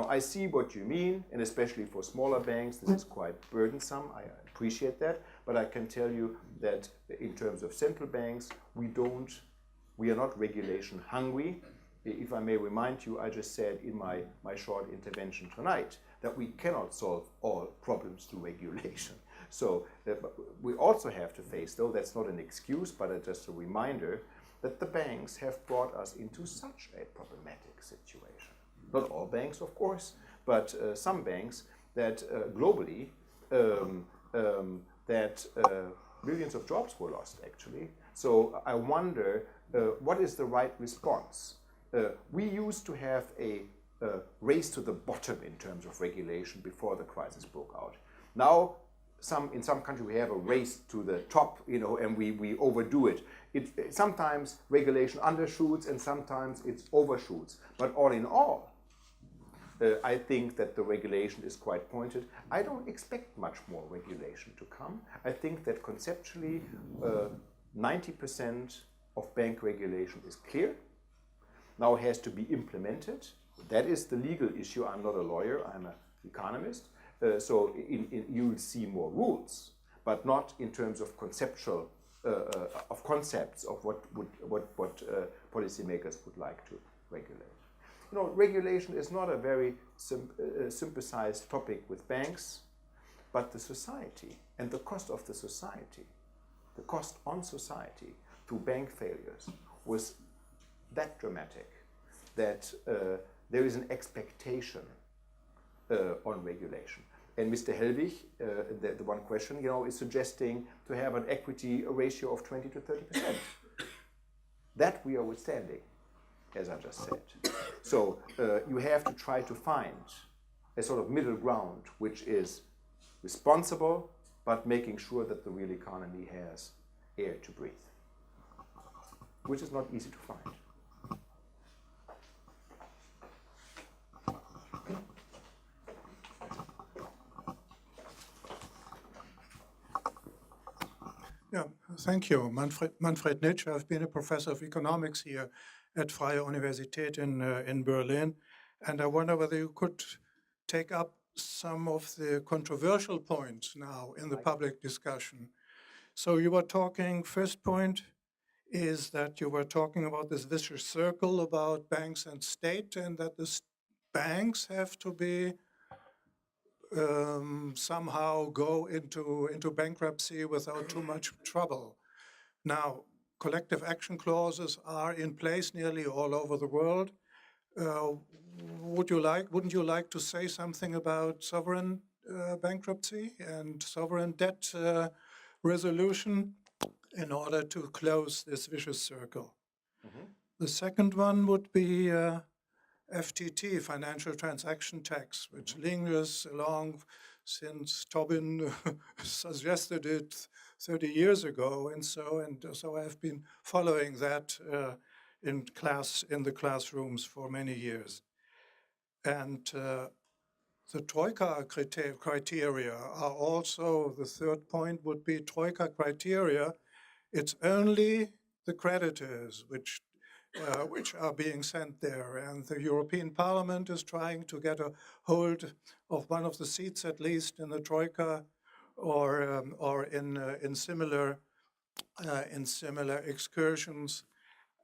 Speaker 1: I see what you mean, and especially for smaller banks, this is quite burdensome. I appreciate that, but I can tell you that in terms of central banks, we are not regulation hungry. If I may remind you, I just said in my short intervention tonight that we cannot solve all problems through regulation. So we also have to face, though that's not an excuse, but just a reminder, that the banks have brought us into such a problematic situation. Not all banks, of course, but some banks that globally, millions of jobs were lost, actually. So I wonder, what is the right response? We used to have a race to the bottom in terms of regulation before the crisis broke out. Now, in some countries we have a race to the top, and we overdo it. Sometimes regulation undershoots and sometimes it overshoots. But all in all, I think that the regulation is quite pointed. I don't expect much more regulation to come. I think that conceptually 90% of bank regulation is clear. Now it has to be implemented. That is the legal issue. I'm not a lawyer, I'm an economist. So you will see more rules, but not in terms of conceptual, of concepts of what policymakers would like to regulate. Regulation is not a very sympathized topic with banks, but the society and the cost of the society, the cost on society through bank failures was that dramatic that there is an expectation on regulation. And Mr. Helwig, the one question, is suggesting to have an equity ratio of 20 to 30%. That we are withstanding, as I just said. So you have to try to find a sort of middle ground, which is responsible, but making sure that the real economy has air to breathe, which is not easy to find.
Speaker 6: Yeah, thank you. Manfred Nitsch. I've been a professor of economics here at Freie Universität in Berlin, and I wonder whether you could take up some of the controversial points now in the public discussion. So you were talking, first point is that you were talking about this vicious circle about banks and state, and that the banks have to be somehow go into bankruptcy without too much trouble. Now, collective action clauses are in place nearly all over the world. Wouldn't you like to say something about sovereign bankruptcy and sovereign debt resolution in order to close this vicious circle? Mm-hmm. The second one would be FTT, financial transaction tax, which lingers along since Tobin suggested it 30 years ago, and so I've been following that in the classrooms for many years. And the Troika criteria are also, the third point would be Troika criteria. It's only the creditors which are being sent there. And the European Parliament is trying to get a hold of one of the seats, at least in the Troika, or in similar excursions.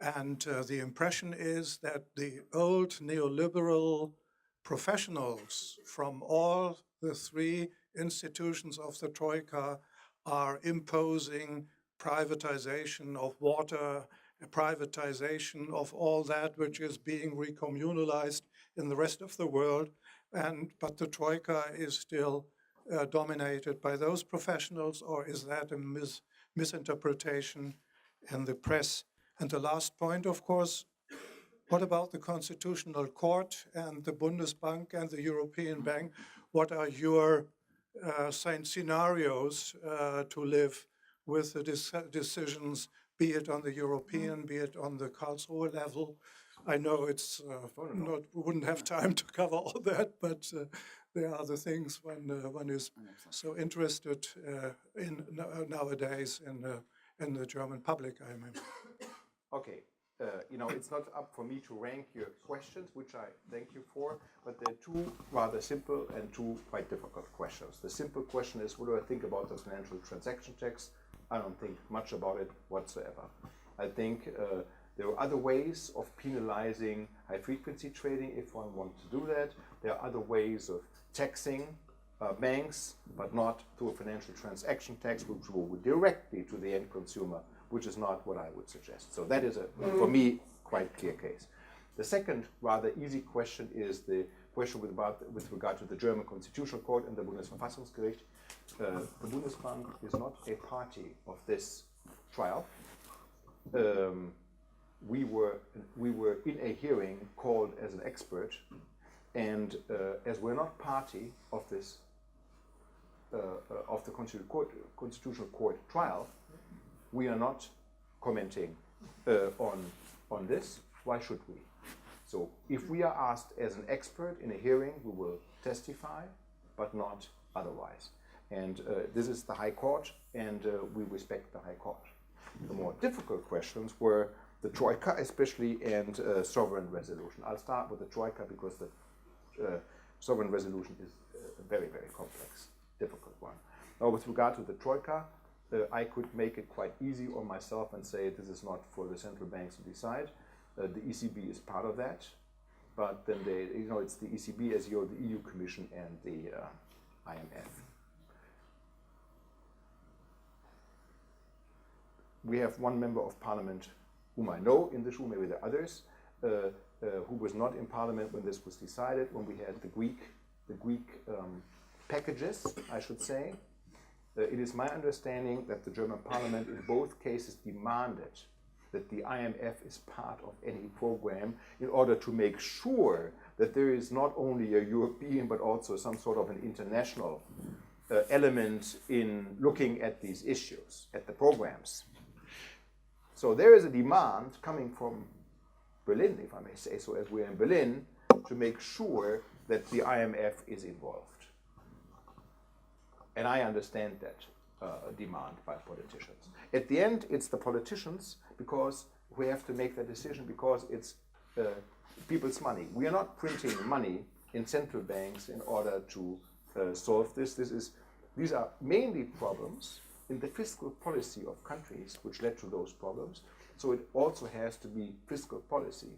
Speaker 6: And the impression is that the old neoliberal professionals from all the three institutions of the Troika are imposing privatization of water, privatization of all that which is being recommunalized in the rest of the world, but the Troika is still dominated by those professionals, or is that a misinterpretation in the press? And the last point, of course, what about the Constitutional Court and the Bundesbank and the European Bank? What are your scenarios to live with the decisions, be it on the European, be it on the Karlsruhe level? I know it's we wouldn't have time to cover all that, but there are the things one is so interested in nowadays in the German public, I mean.
Speaker 1: Okay, it's not up for me to rank your questions, which I thank you for, but there are two rather simple and two quite difficult questions. The simple question is, what do I think about the financial transaction tax? I don't think much about it whatsoever. I think there are other ways of penalizing high-frequency trading if one wants to do that. There are other ways of taxing banks, but not through a financial transaction tax, which will go directly to the end consumer, which is not what I would suggest. So that is, for me, quite clear case. The second rather easy question is the question with regard to the German Constitutional Court and the Bundesverfassungsgericht. The Bundesbank is not a party of this trial. We were in a hearing called as an expert, and as we're not party of this of the Constitutional Court trial, we are not commenting on this. Why should we? So if we are asked as an expert in a hearing, we will testify, but not otherwise. And this is the High Court, and we respect the High Court. The more difficult questions were the Troika, especially, and sovereign resolution. I'll start with the Troika because the sovereign resolution is a very, very complex, difficult one. Now, with regard to the Troika, I could make it quite easy on myself and say this is not for the central banks to decide. The ECB is part of that, but then it's the ECB as the EU Commission and the IMF. We have one member of parliament whom I know in this room, maybe there are others, who was not in parliament when this was decided, when we had the Greek packages, I should say. It is my understanding that the German parliament in both cases demanded that the IMF is part of any program in order to make sure that there is not only a European but also some sort of an international element in looking at these issues, at the programs. So there is a demand coming from Berlin, if I may say so, as we're in Berlin, to make sure that the IMF is involved. And I understand that demand by politicians. At the end, it's the politicians because we have to make that decision because it's people's money. We are not printing money in central banks in order to solve this. These are mainly problems in the fiscal policy of countries which led to those problems. So it also has to be fiscal policy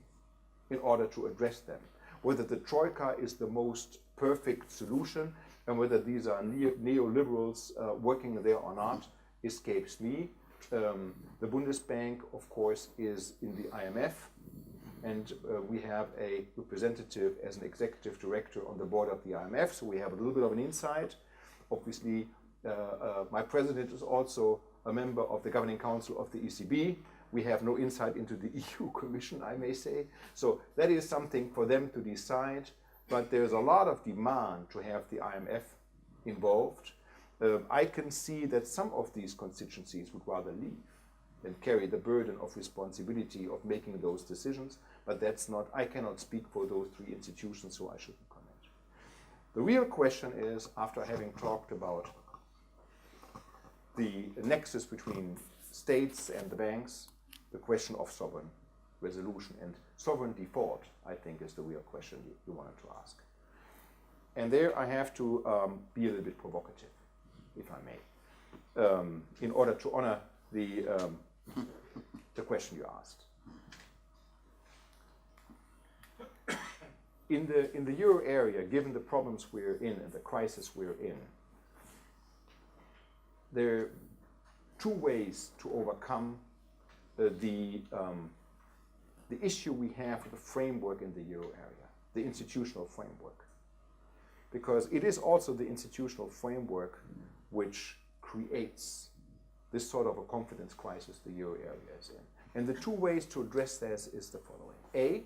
Speaker 1: in order to address them. Whether the Troika is the most perfect solution and whether these are neoliberals working there or not escapes me. The Bundesbank, of course, is in the IMF, and we have a representative as an executive director on the board of the IMF, so we have a little bit of an insight. Obviously, my president is also a member of the governing council of the ECB. We have no insight into the EU Commission, I may say. So that is something for them to decide, but there's a lot of demand to have the IMF involved. I can see that some of these constituencies would rather leave than carry the burden of responsibility of making those decisions, but that's not, I cannot speak for those three institutions, so I shouldn't comment. The real question is, after having talked about the nexus between states and the banks, the question of sovereign resolution and sovereign default, I think, is the real question you wanted to ask. And there I have to be a little bit provocative, if I may, in order to honor the question you asked. In the euro area, given the problems we're in and the crisis we're in, there are two ways to overcome the issue we have with the framework in the euro area, the institutional framework. Because it is also the institutional framework which creates this sort of a confidence crisis the euro area is in. And the two ways to address this is the following.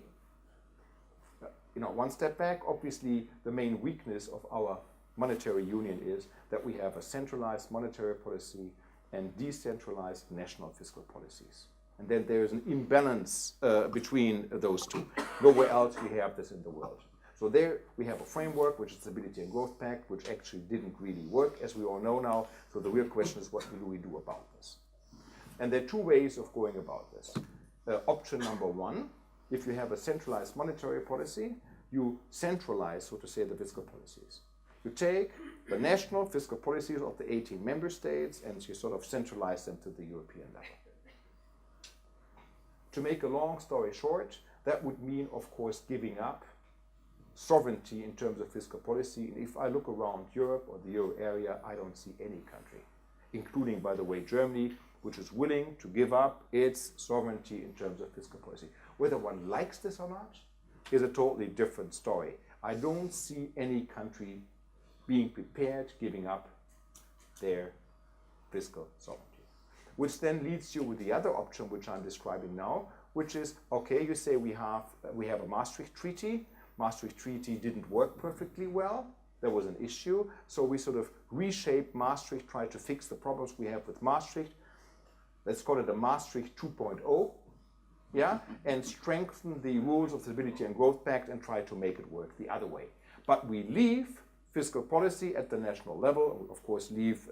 Speaker 1: One step back, obviously the main weakness of our monetary union is that we have a centralized monetary policy and decentralized national fiscal policies. And then there is an imbalance between those two. Nowhere else we have this in the world. So there we have a framework, which is the Stability and Growth Pact, which actually didn't really work, as we all know now. So the real question is, what do we do about this? And there are two ways of going about this. option number one, if you have a centralized monetary policy, you centralize, so to say, the fiscal policies. You take the national fiscal policies of the 18 member states and you sort of centralize them to the European level. To make a long story short, that would mean, of course, giving up sovereignty in terms of fiscal policy. And if I look around Europe or the euro area, I don't see any country, including, by the way, Germany, which is willing to give up its sovereignty in terms of fiscal policy. Whether one likes this or not is a totally different story. I don't see any country being prepared, giving up their fiscal sovereignty. Which then leads you with the other option, which I'm describing now, which is, okay, you say we have a Maastricht Treaty. Maastricht Treaty didn't work perfectly well. There was an issue. So we sort of reshaped Maastricht, tried to fix the problems we have with Maastricht. Let's call it a Maastricht 2.0, yeah, and strengthen the rules of the Stability and Growth Pact and try to make it work the other way. But we leave fiscal policy at the national level. We, of course, leave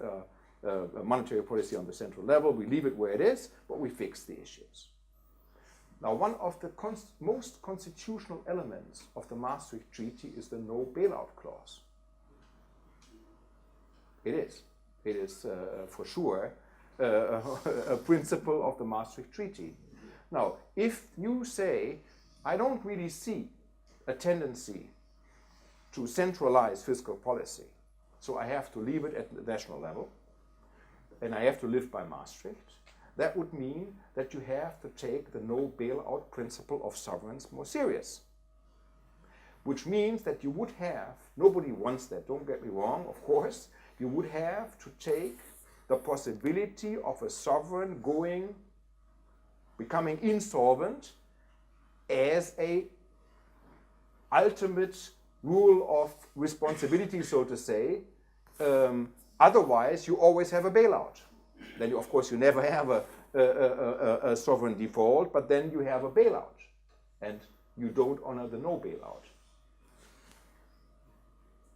Speaker 1: monetary policy on the central level. We leave it where it is, but we fix the issues. Now, one of the most constitutional elements of the Maastricht Treaty is the no bailout clause. It is. It is for sure a principle of the Maastricht Treaty. Now, if you say, I don't really see a tendency to centralize fiscal policy, so I have to leave it at the national level, and I have to live by Maastricht, that would mean that you have to take the no bailout principle of sovereigns more serious. Which means that you would have, nobody wants that, don't get me wrong, of course, you would have to take the possibility of a sovereign becoming insolvent as a ultimate rule of responsibility, so to say. Otherwise, you always have a bailout. Then, of course, you never have a sovereign default, but then you have a bailout, and you don't honor the no bailout.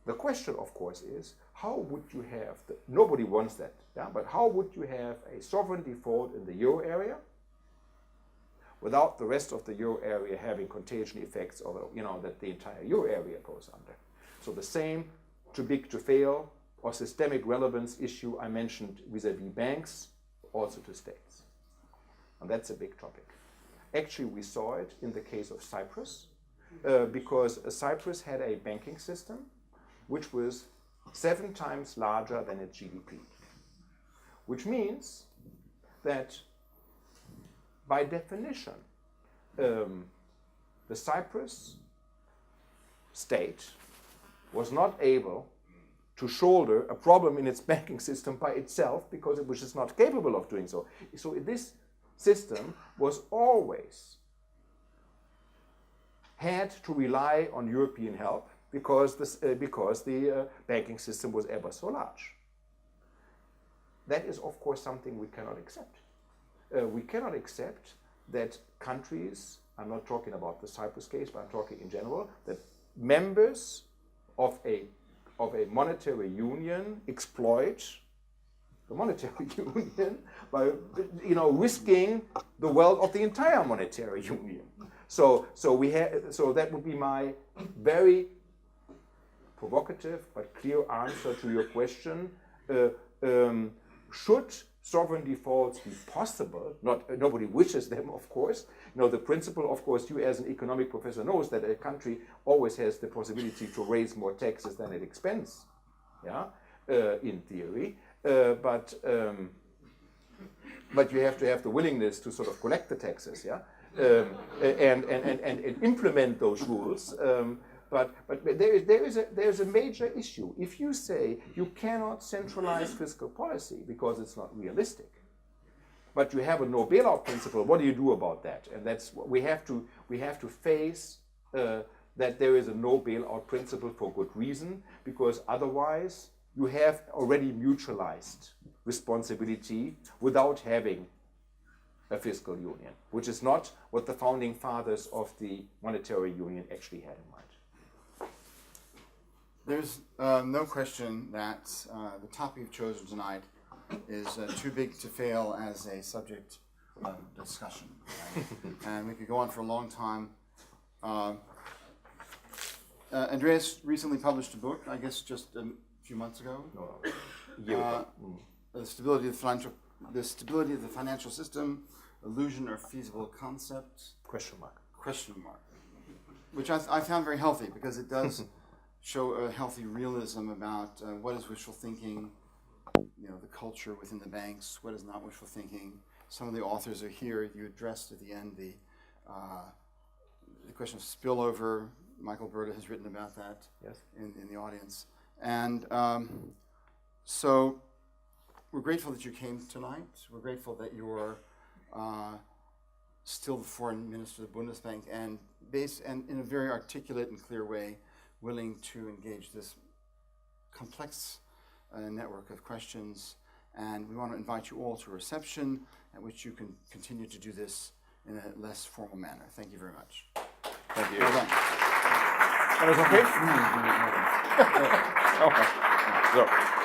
Speaker 1: The question, of course, is how would you have, nobody wants that, yeah? But how would you have a sovereign default in the euro area without the rest of the euro area having contagion effects, or that the entire euro area goes under? So the same too big to fail or systemic relevance issue I mentioned vis-à-vis banks, also to states. And that's a big topic. Actually, we saw it in the case of Cyprus, because Cyprus had a banking system which was 7 times larger than its GDP, which means that by definition, the Cyprus state was not able to shoulder a problem in its banking system by itself because it was just not capable of doing so. So this system was always had to rely on European help because the banking system was ever so large. That is, of course, something we cannot accept. We cannot accept that countries, I'm not talking about the Cyprus case, but I'm talking in general, that members of a monetary union exploit the monetary union by risking the wealth of the entire monetary union. So that would be my very provocative but clear answer to your question. Should sovereign defaults be possible? Nobody wishes them, of course. The principle, of course, you as an economic professor knows that a country always has the possibility to raise more taxes than it expends, in theory. But you have to have the willingness to sort of collect the taxes, and implement those rules. But there is a major issue. If you say you cannot centralize fiscal policy because it's not realistic, but you have a no bailout principle, what do you do about that? And that's what we have to face, that there is a no bailout principle for good reason, because otherwise you have already mutualized responsibility without having a fiscal union, which is not what the founding fathers of the monetary union actually had in mind.
Speaker 7: There's no question that the topic you've chosen tonight is too big to fail as a subject discussion. Right? And we could go on for a long time. Andreas recently published a book, I guess just a few months ago. The stability of the financial system, illusion or feasible concept?
Speaker 1: Question mark.
Speaker 7: Which I found very healthy, because it does show a healthy realism about what is wishful thinking, the culture within the banks, what is not wishful thinking. Some of the authors are here. You addressed at the end the question of spillover. Michael Berta has written about that in the audience. And so we're grateful that you came tonight. We're grateful that you're still the foreign minister of the Bundesbank, and in a very articulate and clear way, willing to engage this complex network of questions. And we want to invite you all to a reception at which you can continue to do this in a less formal manner. Thank you very much.
Speaker 1: Thank you.
Speaker 7: Well done.
Speaker 1: Alles okay? Okay. So.